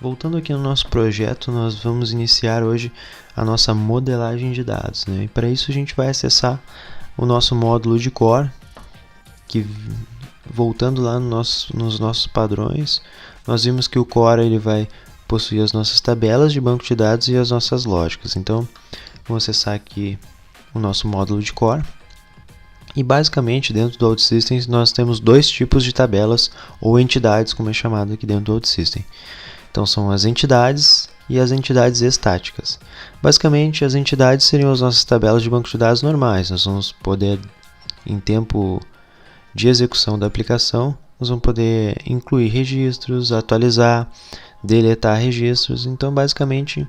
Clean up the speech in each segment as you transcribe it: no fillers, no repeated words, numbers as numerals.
Voltando aqui no nosso projeto, nós vamos iniciar hoje a nossa modelagem de dados, né? E para isso a gente vai acessar o nosso módulo de core, que voltando lá nos nossos padrões, nós vimos que o core ele vai possuir as nossas tabelas de banco de dados e as nossas lógicas. Então, vamos acessar aqui o nosso módulo de core. E basicamente dentro do OutSystems nós temos dois tipos de tabelas ou entidades, como é chamado aqui dentro do OutSystems. Então são as entidades e as entidades estáticas. Basicamente as entidades seriam as nossas tabelas de banco de dados normais. Nós vamos poder, em tempo de execução da aplicação, nós vamos poder incluir registros, atualizar, deletar registros. Então basicamente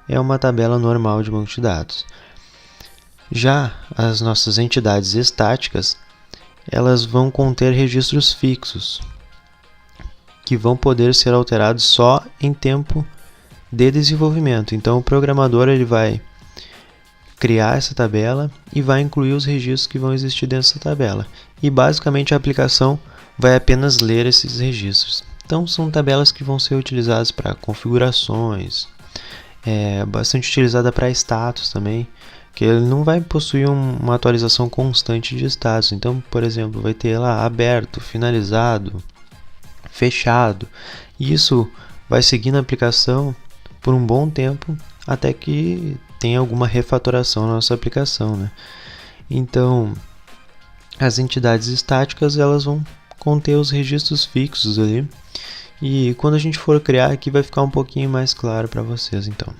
é uma tabela normal de banco de dados. Já as nossas entidades estáticas, elas vão conter registros fixos, que vão poder ser alterados só em tempo de desenvolvimento. Então o programador ele vai criar essa tabela e vai incluir os registros que vão existir dentro dessa tabela. E basicamente a aplicação vai apenas ler esses registros. Então são tabelas que vão ser utilizadas para configurações, bastante utilizada para status também, que ele não vai possuir uma atualização constante de status. Então, por exemplo, vai ter lá aberto, finalizado, fechado. E isso vai seguir na aplicação por um bom tempo até que tenha alguma refatoração na nossa aplicação, né? Então, as entidades estáticas elas vão conter os registros fixos ali. E quando a gente for criar aqui vai ficar um pouquinho mais claro para vocês, então.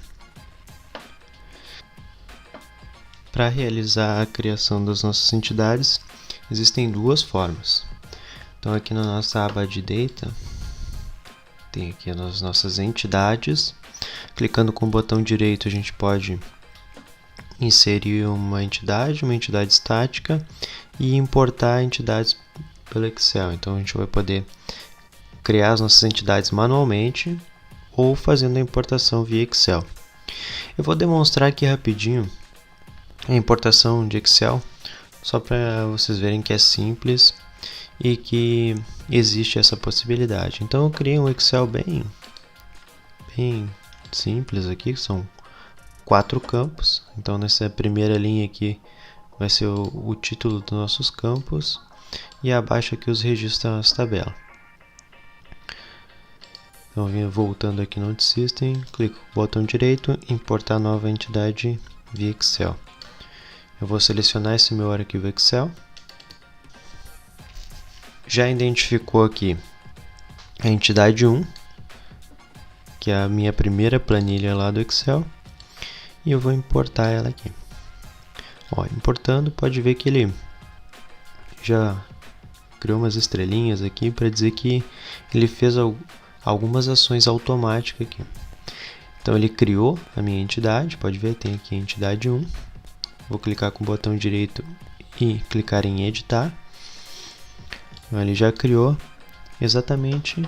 Para realizar a criação das nossas entidades, existem duas formas. Então aqui na nossa aba de Data, tem aqui as nossas entidades. Clicando com o botão direito a gente pode inserir uma entidade estática e importar entidades pelo Excel. Então a gente vai poder criar as nossas entidades manualmente ou fazendo a importação via Excel. Eu vou demonstrar aqui rapidinho a importação de Excel, só para vocês verem que é simples e que existe essa possibilidade. Então eu criei um Excel bem simples aqui, que são 4 campos. Então nessa primeira linha aqui vai ser o título dos nossos campos e abaixo aqui os registros da nossa tabela. Então voltando aqui no OutSystems, clico com o botão direito, importar nova entidade via Excel. Eu vou selecionar esse meu arquivo Excel. Já identificou aqui a entidade 1, que é a minha primeira planilha lá do Excel, e eu vou importar ela aqui. Importando, pode ver que ele já criou umas estrelinhas aqui para dizer que ele fez algumas ações automáticas aqui. Então ele criou a minha entidade, pode ver, tem aqui a entidade 1. Vou clicar com o botão direito e clicar em editar. Ele já criou exatamente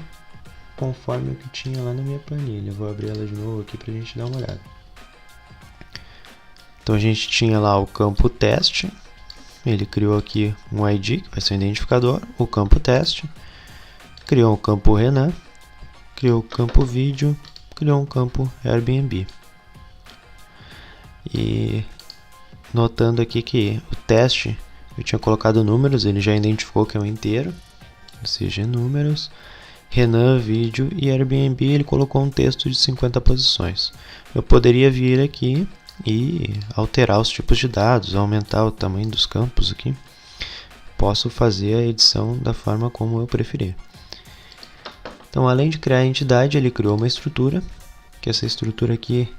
conforme o que tinha lá na minha planilha. Vou abrir ela de novo aqui para a gente dar uma olhada. Então a gente tinha lá o campo teste. Ele criou aqui um ID, que vai ser um identificador, o campo teste. Criou o campo Renan. Criou o campo vídeo. Criou um campo Airbnb. E notando aqui que o teste eu tinha colocado números, ele já identificou que é um inteiro, ou seja, números. Renan, vídeo e Airbnb, ele colocou um texto de 50 posições. Eu poderia vir aqui e alterar os tipos de dados, aumentar o tamanho dos campos aqui. Posso fazer a edição da forma como eu preferir. Então, além de criar a entidade, ele criou uma estrutura, que essa estrutura aqui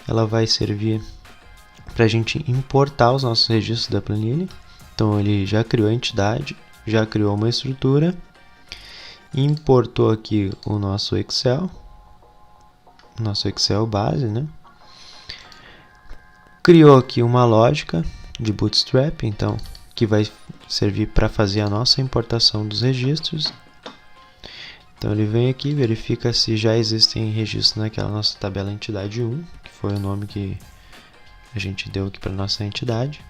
ela vai servir para a gente importar os nossos registros da planilha. Então ele já criou a entidade, já criou uma estrutura, importou aqui o nosso Excel base, né? Criou aqui uma lógica de Bootstrap, então que vai servir para fazer a nossa importação dos registros. Então ele vem aqui, verifica se já existem registros naquela nossa tabela entidade 1, que foi o nome que a gente deu aqui para nossa entidade.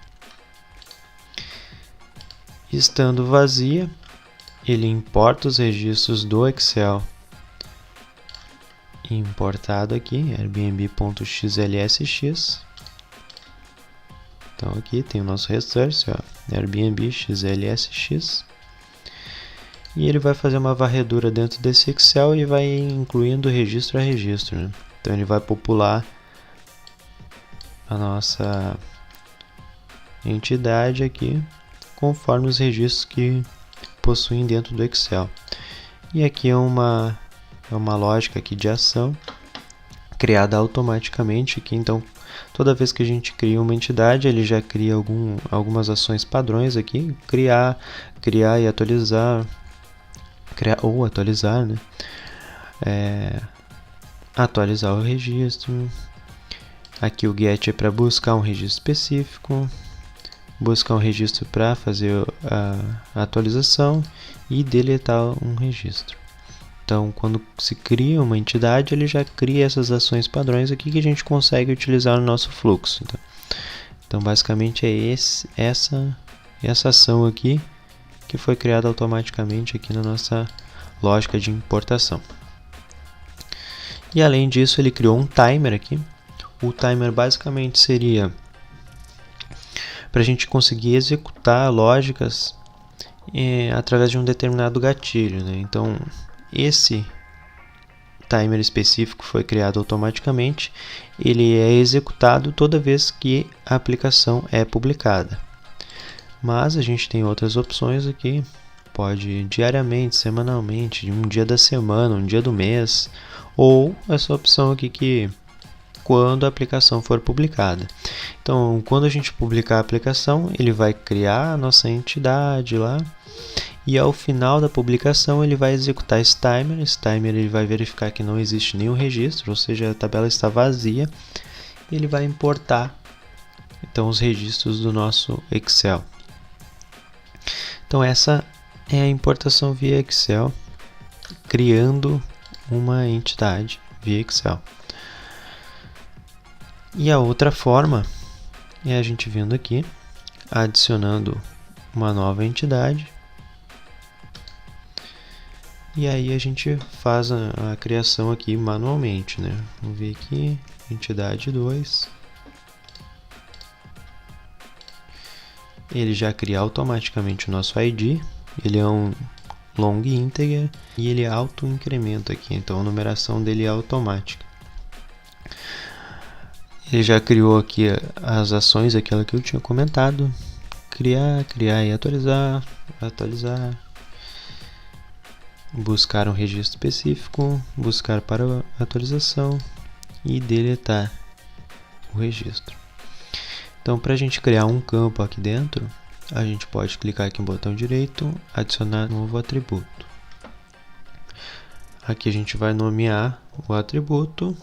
Estando vazia, ele importa os registros do Excel importado aqui, airbnb.xlsx. Então aqui tem o nosso resource, ó, Airbnb XLSX. E ele vai fazer uma varredura dentro desse Excel e vai incluindo registro a registro, né? Então ele vai popular a nossa entidade aqui conforme os registros que possuem dentro do Excel. E aqui é uma lógica aqui de ação criada automaticamente aqui. Então toda vez que a gente cria uma entidade, ele já cria algumas ações padrões aqui, criar e atualizar, atualizar, né? Atualizar o registro. Aqui o get é para buscar um registro específico, buscar um registro para fazer a atualização e deletar um registro. Então, quando se cria uma entidade, ele já cria essas ações padrões aqui que a gente consegue utilizar no nosso fluxo. Então basicamente é essa ação aqui que foi criada automaticamente aqui na nossa lógica de importação. E além disso, ele criou um timer aqui. O timer basicamente seria para a gente conseguir executar lógicas através de um determinado gatilho, né? Então, esse timer específico foi criado automaticamente. Ele é executado toda vez que a aplicação é publicada. Mas a gente tem outras opções aqui. Pode diariamente, semanalmente, um dia da semana, um dia do mês, ou essa opção aqui que quando a aplicação for publicada. Então, quando a gente publicar a aplicação, ele vai criar a nossa entidade lá, e ao final da publicação ele vai executar esse timer. Esse timer ele vai verificar que não existe nenhum registro, ou seja, a tabela está vazia, e ele vai importar então os registros do nosso Excel. Então essa é a importação via Excel, criando uma entidade via Excel. E a outra forma é a gente vindo aqui, adicionando uma nova entidade. E aí a gente faz a criação aqui manualmente, né? Vamos ver aqui, entidade 2. Ele já cria automaticamente o nosso ID. Ele é um long integer e ele auto-incrementa aqui, então a numeração dele é automática. Ele já criou aqui as ações, aquela que eu tinha comentado. Criar e atualizar. Buscar um registro específico, buscar para atualização e deletar o registro. Então, para a gente criar um campo aqui dentro, a gente pode clicar aqui no botão direito, adicionar novo atributo. Aqui a gente vai nomear o atributo.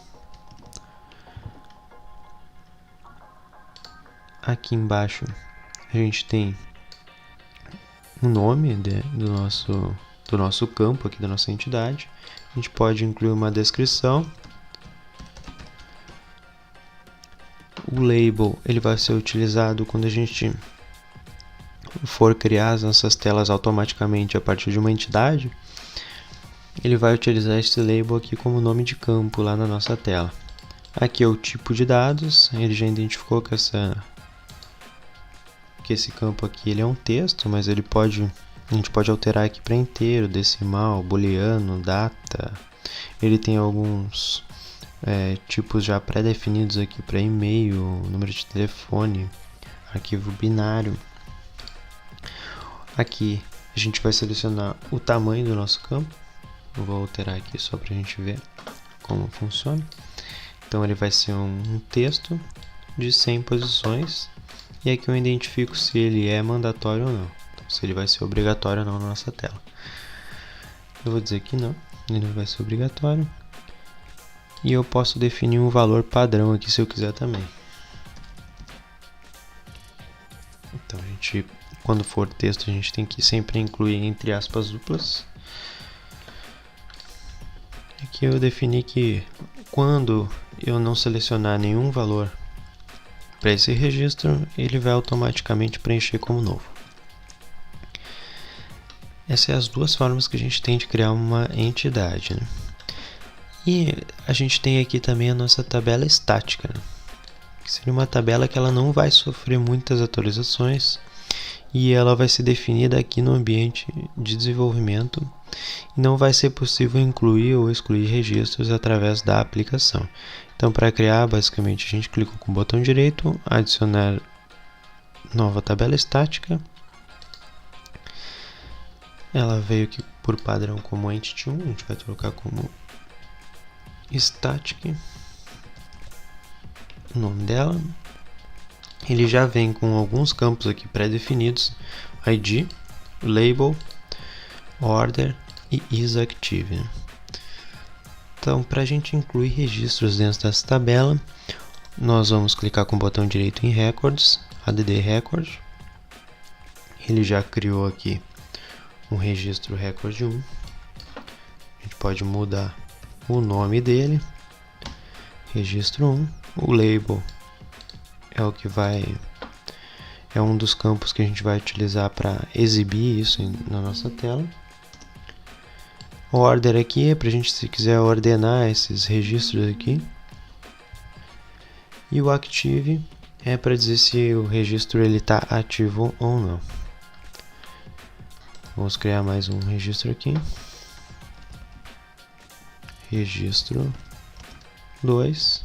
Aqui embaixo a gente tem o nome do nosso campo aqui, da nossa entidade. A gente pode incluir uma descrição. O label ele vai ser utilizado quando a gente for criar as nossas telas automaticamente a partir de uma entidade. Ele vai utilizar esse label aqui como nome de campo lá na nossa tela. Aqui é o tipo de dados. Ele já identificou que esse campo aqui ele é um texto, mas a gente pode alterar aqui para inteiro, decimal, booleano, data. Ele tem alguns tipos já pré-definidos aqui para e-mail, número de telefone, arquivo binário. Aqui a gente vai selecionar o tamanho do nosso campo. Eu vou alterar aqui só para a gente ver como funciona. Então ele vai ser um texto de 100 posições. E aqui eu identifico se ele é mandatório ou não. Então, se ele vai ser obrigatório ou não na nossa tela. Eu vou dizer que não, ele não vai ser obrigatório. E eu posso definir um valor padrão aqui se eu quiser também. Então, quando for texto, a gente tem que sempre incluir entre aspas duplas. Aqui eu defini que quando eu não selecionar nenhum valor para esse registro, ele vai automaticamente preencher como novo. Essas são as duas formas que a gente tem de criar uma entidade, né? E a gente tem aqui também a nossa tabela estática, né? Que seria uma tabela que ela não vai sofrer muitas atualizações e ela vai ser definida aqui no ambiente de desenvolvimento e não vai ser possível incluir ou excluir registros através da aplicação. Então, para criar, basicamente, a gente clica com o botão direito, adicionar nova tabela estática. Ela veio aqui por padrão como Entity 1, a gente vai trocar como Static, o nome dela. Ele já vem com alguns campos aqui pré-definidos: ID, Label, Order e IsActive. Então, para a gente incluir registros dentro dessa tabela, nós vamos clicar com o botão direito em Records, ADD Record. Ele já criou aqui um registro Record 1. A gente pode mudar o nome dele, registro 1. O label é um dos campos que a gente vai utilizar para exibir isso na nossa tela. O order aqui é para a gente, se quiser, ordenar esses registros aqui. E o active é para dizer se o registro está ativo ou não. Vamos criar mais um registro aqui. Registro 2.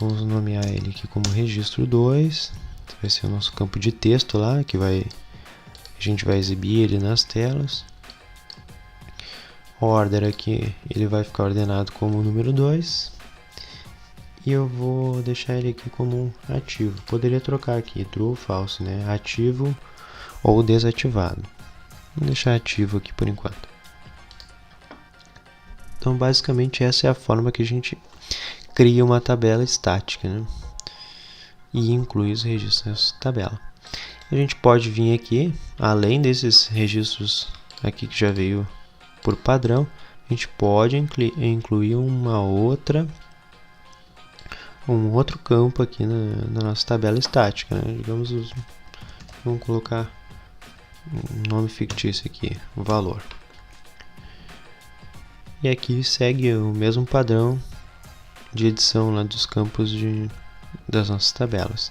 Vamos nomear ele aqui como registro 2. Vai ser o nosso campo de texto lá, que a gente vai exibir ele nas telas. Order aqui, ele vai ficar ordenado como número 2. E eu vou deixar ele aqui como ativo. Poderia trocar aqui, true ou false, né? Ativo ou desativado. Vou deixar ativo aqui por enquanto. Então, basicamente, essa é a forma que a gente cria uma tabela estática, né? E inclui os registros nessa tabela. A gente pode vir aqui, além desses registros aqui que já veio por padrão, a gente pode incluir um outro campo aqui na nossa tabela estática, né? Digamos, vamos colocar um nome fictício aqui, o valor. E aqui segue o mesmo padrão de edição lá dos campos das nossas tabelas.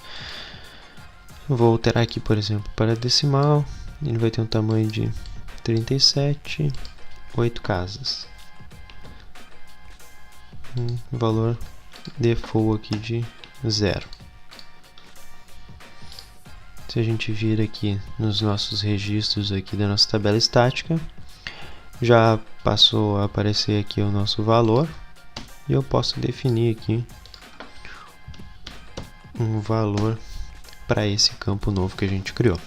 Vou alterar aqui, por exemplo, para decimal. Ele vai ter um tamanho de 37, 8 casas. Um valor default aqui de 0. Se a gente vir aqui nos nossos registros aqui da nossa tabela estática, já passou a aparecer aqui o nosso valor e eu posso definir aqui um valor para esse campo novo que a gente criou.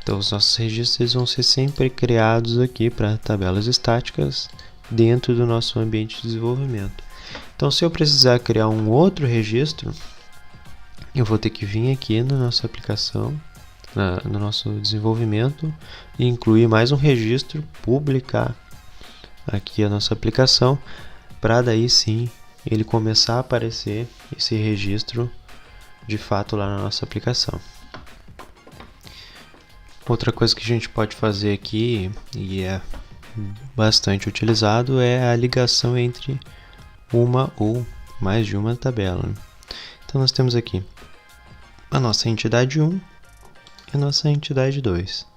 Então, os nossos registros vão ser sempre criados aqui para tabelas estáticas dentro do nosso ambiente de desenvolvimento. Então, se eu precisar criar um outro registro, eu vou ter que vir aqui na nossa aplicação, no nosso desenvolvimento, e incluir mais um registro, publicar aqui a nossa aplicação, para daí sim ele começar a aparecer esse registro de fato lá na nossa aplicação. Outra coisa que a gente pode fazer aqui, e é bastante utilizado, é a ligação entre uma ou mais de uma tabela. Então nós temos aqui a nossa entidade 1 e a nossa entidade 2.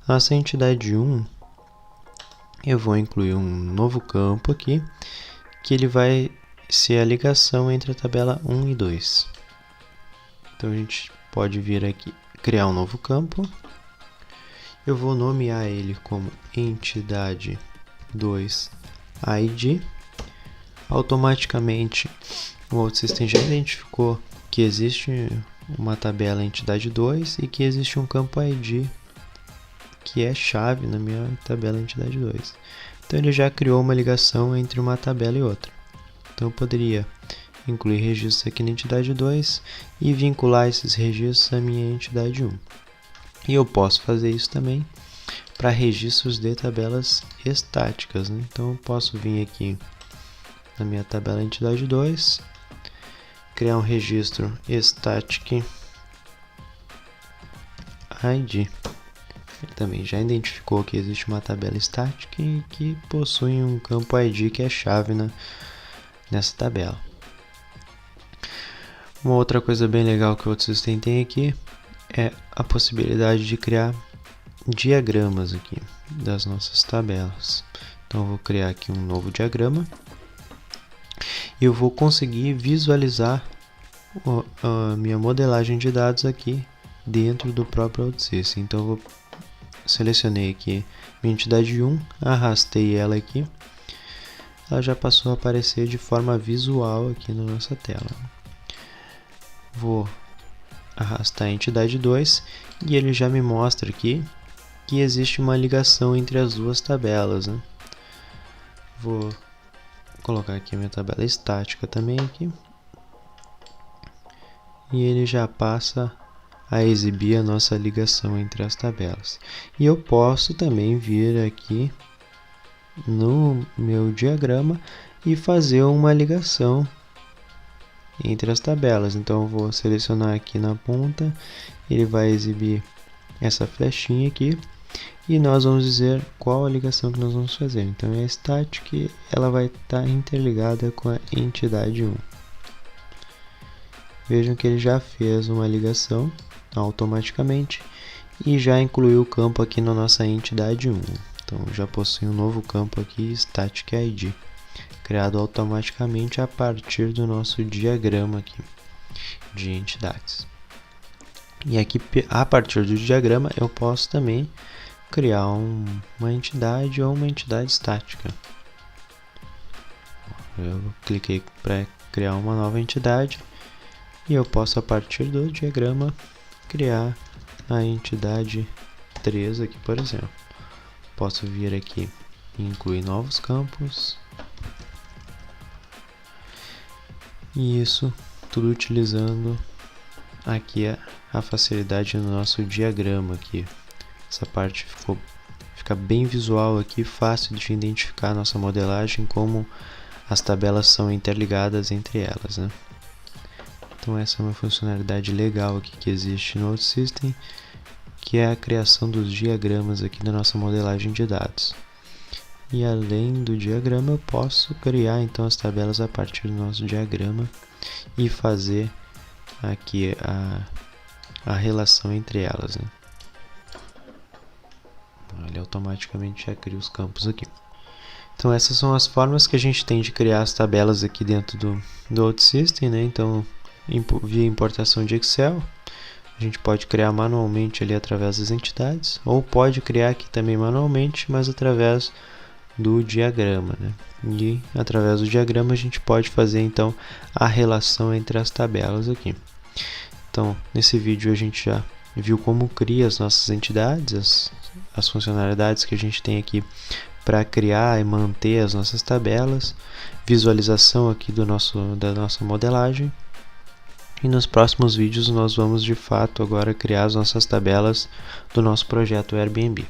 A nossa entidade 1, eu vou incluir um novo campo aqui, que ele vai ser a ligação entre a tabela 1 e 2. Então a gente pode vir aqui, criar um novo campo. Eu vou nomear ele como entidade 2 ID. Automaticamente o OutSystem já identificou que existe uma tabela entidade 2 e que existe um campo ID que é chave na minha tabela entidade 2. Então ele já criou uma ligação entre uma tabela e outra. Então eu poderia incluir registros aqui na entidade 2 e vincular esses registros à minha entidade 1. E eu posso fazer isso também para registros de tabelas estáticas, né? Então eu posso vir aqui na minha tabela entidade 2, criar um registro static ID Ele também já identificou que existe uma tabela estática e que possui um campo ID que é chave nessa tabela. Uma outra coisa bem legal que o OutSystem tem aqui é a possibilidade de criar diagramas aqui das nossas tabelas. Então eu vou criar aqui um novo diagrama e eu vou conseguir visualizar a minha modelagem de dados aqui dentro do próprio OutSystem. Então eu vou selecionei aqui minha entidade 1, arrastei ela aqui, ela já passou a aparecer de forma visual aqui na nossa tela. Vou arrastar a entidade 2 e ele já me mostra aqui que existe uma ligação entre as duas tabelas, né? Vou colocar aqui a minha tabela estática também aqui. E ele já passa a exibir a nossa ligação entre as tabelas. E eu posso também vir aqui no meu diagrama e fazer uma ligação entre as tabelas. Então eu vou selecionar aqui na ponta, ele vai exibir essa flechinha aqui e nós vamos dizer qual a ligação que nós vamos fazer. Então é a static, ela vai estar interligada com a entidade 1. Vejam que ele já fez uma ligação automaticamente e já incluiu o campo aqui na nossa entidade 1. Então já possui um novo campo aqui, Static ID, criado automaticamente a partir do nosso diagrama aqui de entidades. E aqui, a partir do diagrama, eu posso também criar uma entidade ou uma entidade estática. Eu cliquei para criar uma nova entidade e eu posso, a partir do diagrama, criar a entidade 3 aqui, por exemplo. Posso vir aqui e incluir novos campos. E isso tudo utilizando aqui a facilidade no nosso diagrama aqui. Essa parte fica bem visual aqui, fácil de identificar a nossa modelagem, como as tabelas são interligadas entre elas, né? Então essa é uma funcionalidade legal aqui que existe no OutSystem, que é a criação dos diagramas aqui da nossa modelagem de dados. E além do diagrama, eu posso criar então as tabelas a partir do nosso diagrama e fazer aqui a relação entre elas, né? Ele automaticamente já cria os campos aqui. Então essas são as formas que a gente tem de criar as tabelas aqui dentro do OutSystem, né? Então via importação de Excel, a gente pode criar manualmente ali através das entidades, ou pode criar aqui também manualmente, mas através do diagrama, né? E através do diagrama a gente pode fazer então a relação entre as tabelas aqui. Então nesse vídeo a gente já viu como cria as nossas entidades, as funcionalidades que a gente tem aqui para criar e manter as nossas tabelas, visualização aqui da nossa modelagem. E nos próximos vídeos nós vamos de fato agora criar as nossas tabelas do nosso projeto Airbnb.